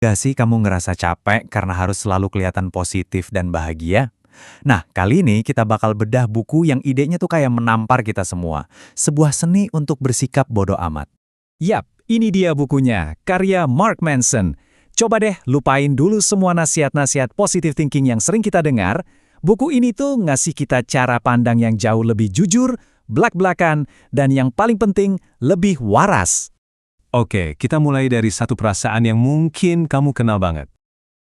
Gak sih kamu ngerasa capek karena harus selalu kelihatan positif dan bahagia? Nah, kali ini kita bakal bedah buku yang idenya tuh kayak menampar kita semua. Sebuah seni untuk bersikap bodoh amat. Yap, ini dia bukunya, karya Mark Manson. Coba deh lupain dulu semua nasihat-nasihat positive thinking yang sering kita dengar. Buku ini tuh ngasih kita cara pandang yang jauh lebih jujur, blak-blakan, dan yang paling penting, lebih waras. Oke, kita mulai dari satu perasaan yang mungkin kamu kenal banget.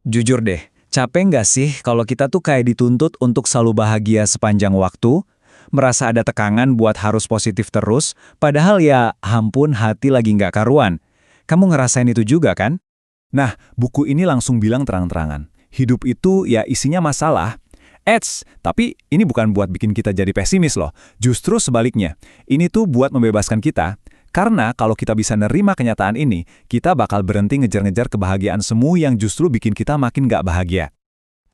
Jujur deh, capek nggak sih kalau kita tuh kayak dituntut untuk selalu bahagia sepanjang waktu? Merasa ada tekanan buat harus positif terus, padahal ya ampun hati lagi nggak karuan. Kamu ngerasain itu juga kan? Nah, buku ini langsung bilang terang-terangan. Hidup itu ya isinya masalah. Tapi ini bukan buat bikin kita jadi pesimis loh. Justru sebaliknya, ini tuh buat membebaskan kita. Karena kalau kita bisa nerima kenyataan ini, kita bakal berhenti ngejar-ngejar kebahagiaan semu yang justru bikin kita makin nggak bahagia.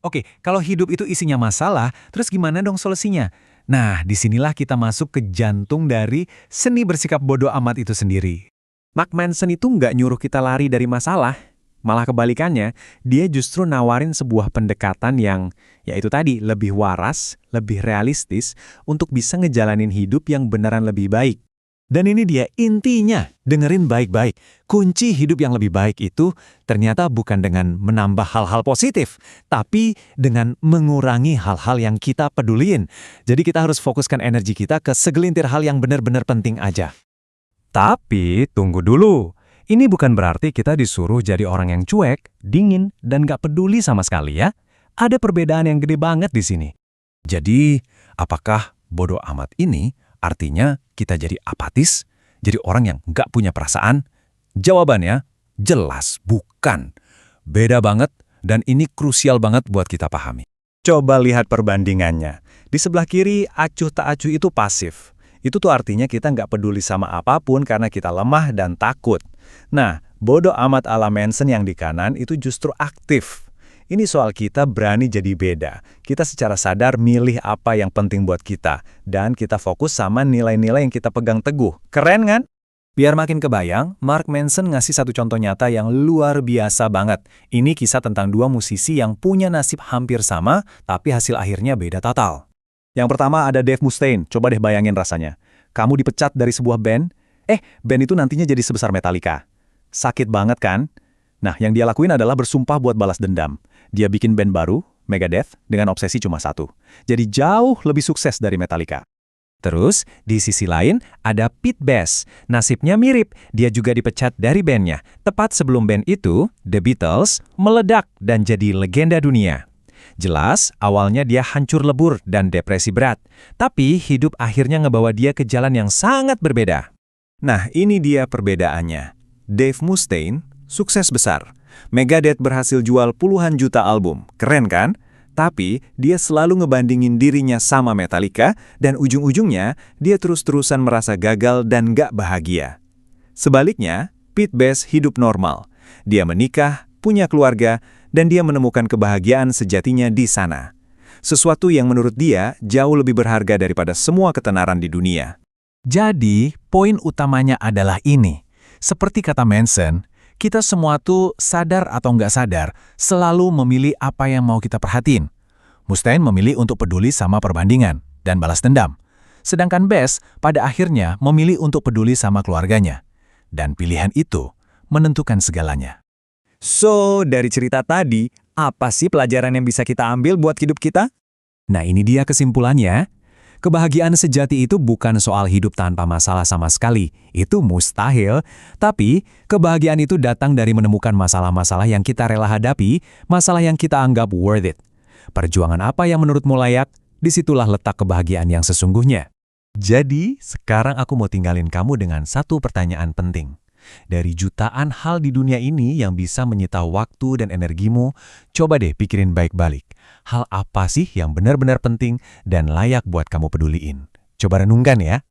Oke, kalau hidup itu isinya masalah, terus gimana dong solusinya? Nah, disinilah kita masuk ke jantung dari seni bersikap bodoh amat itu sendiri. Mark Manson itu nggak nyuruh kita lari dari masalah. Malah kebalikannya, dia justru nawarin sebuah pendekatan yang, ya itu tadi, lebih waras, lebih realistis, untuk bisa ngejalanin hidup yang beneran lebih baik. Dan ini dia intinya, dengerin baik-baik. Kunci hidup yang lebih baik itu ternyata bukan dengan menambah hal-hal positif, tapi dengan mengurangi hal-hal yang kita peduliin. Jadi kita harus fokuskan energi kita ke segelintir hal yang benar-benar penting aja. Tapi, tunggu dulu. Ini bukan berarti kita disuruh jadi orang yang cuek, dingin, dan nggak peduli sama sekali ya. Ada perbedaan yang gede banget di sini. Jadi, apakah bodoh amat ini artinya kita jadi apatis, jadi orang yang nggak punya perasaan? Jawabannya, jelas bukan. Beda banget, dan ini krusial banget buat kita pahami. Coba lihat perbandingannya. Di sebelah kiri, acuh tak acuh itu pasif. Itu tuh artinya kita nggak peduli sama apapun karena kita lemah dan takut. Nah, bodoh amat ala Manson yang di kanan itu justru aktif. Ini soal kita berani jadi beda. Kita secara sadar milih apa yang penting buat kita. Dan kita fokus sama nilai-nilai yang kita pegang teguh. Keren kan? Biar makin kebayang, Mark Manson ngasih satu contoh nyata yang luar biasa banget. Ini kisah tentang dua musisi yang punya nasib hampir sama, tapi hasil akhirnya beda total. Yang pertama ada Dave Mustaine, coba deh bayangin rasanya. Kamu dipecat dari sebuah band, band itu nantinya jadi sebesar Metallica. Sakit banget kan? Nah, yang dia lakuin adalah bersumpah buat balas dendam. Dia bikin band baru, Megadeth, dengan obsesi cuma satu. Jadi jauh lebih sukses dari Metallica. Terus, di sisi lain, ada Pete Best. Nasibnya mirip, dia juga dipecat dari bandnya. Tepat sebelum band itu, The Beatles, meledak dan jadi legenda dunia. Jelas, awalnya dia hancur lebur dan depresi berat. Tapi, hidup akhirnya ngebawa dia ke jalan yang sangat berbeda. Nah, ini dia perbedaannya. Dave Mustaine, sukses besar. Megadeth berhasil jual puluhan juta album. Keren kan? Tapi, dia selalu ngebandingin dirinya sama Metallica, dan ujung-ujungnya, dia terus-terusan merasa gagal dan gak bahagia. Sebaliknya, Pete Best hidup normal. Dia menikah, punya keluarga, dan dia menemukan kebahagiaan sejatinya di sana. Sesuatu yang menurut dia jauh lebih berharga daripada semua ketenaran di dunia. Jadi, poin utamanya adalah ini. Seperti kata Manson, kita semua tuh sadar atau nggak sadar selalu memilih apa yang mau kita perhatiin. Mustaine memilih untuk peduli sama perbandingan dan balas dendam. Sedangkan Best pada akhirnya memilih untuk peduli sama keluarganya. Dan pilihan itu menentukan segalanya. So, dari cerita tadi, apa sih pelajaran yang bisa kita ambil buat hidup kita? Nah, ini dia kesimpulannya. Kebahagiaan sejati itu bukan soal hidup tanpa masalah sama sekali. Itu mustahil. Tapi, kebahagiaan itu datang dari menemukan masalah-masalah yang kita rela hadapi, masalah yang kita anggap worth it. Perjuangan apa yang menurutmu layak? Disitulah letak kebahagiaan yang sesungguhnya. Jadi, sekarang aku mau tinggalin kamu dengan satu pertanyaan penting. Dari jutaan hal di dunia ini yang bisa menyita waktu dan energimu, coba deh pikirin baik-balik. Hal apa sih yang benar-benar penting dan layak buat kamu peduliin? Coba renungkan ya.